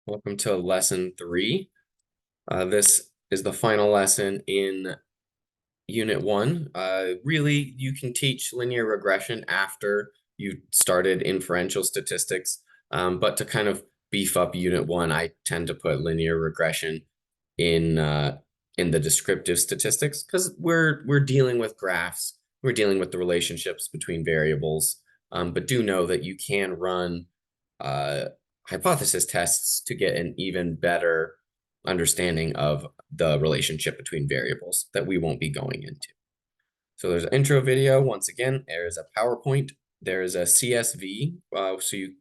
Welcome to lesson 3. This is the final lesson in unit 1. Really, you can teach linear regression after you started inferential statistics, but to kind of beef up unit 1, I tend to put linear regression in the descriptive statistics because we're dealing with graphs, we're dealing with the relationships between variables, but do know that you can run uh, hypothesis tests to get an even better understanding of the relationship between variables that we won't be going into. So there's an intro video. Once again, there is a PowerPoint. There is a CSV.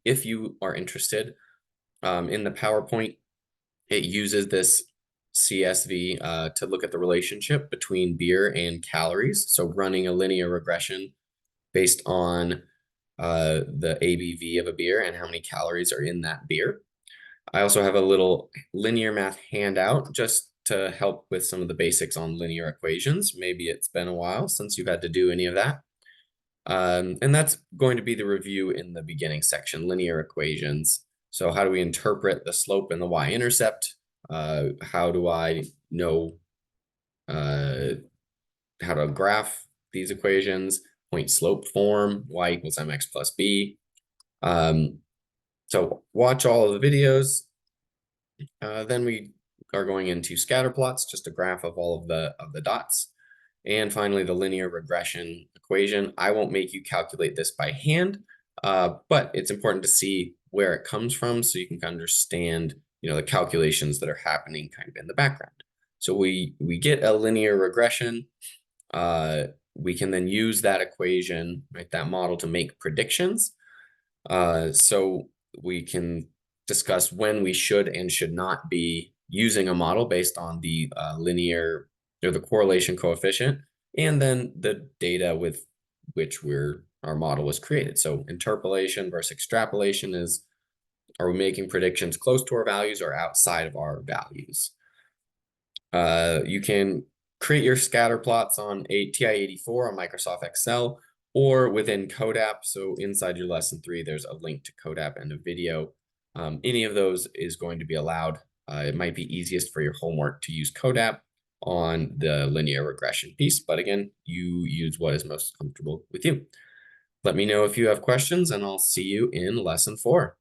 If you are interested in the PowerPoint, it uses this CSV to look at the relationship between beer and calories. So running a linear regression based on the ABV of a beer and how many calories are in that beer. I also have a little linear math handout just to help with some of the basics on linear equations. Maybe it's been a while since you've had to do any of that. And that's going to be the review in the beginning section, linear equations. So how do we interpret the slope and the y-intercept? How do I know how to graph these equations? Point slope form, y equals mx plus b. So watch all of the videos. Then we are going into scatter plots, just a graph of all of the dots. And finally, the linear regression equation. I won't make you calculate this by hand, but it's important to see where it comes from so you can understand, the calculations that are happening kind of in the background. So we get a linear regression. We can then use that equation, right, that model to make predictions. So we can discuss when we should and should not be using a model based on the linear or the correlation coefficient, and then the data with which our model was created. So interpolation versus extrapolation is, are we making predictions close to our values or outside of our values? You can create your scatter plots on a TI-84 on Microsoft Excel or within CodeApp. So inside your lesson 3, there's a link to CodeApp and a video. Any of those is going to be allowed. It might be easiest for your homework to use CodeApp on the linear regression piece, but again, you use what is most comfortable with you. Let me know if you have questions, and I'll see you in lesson 4.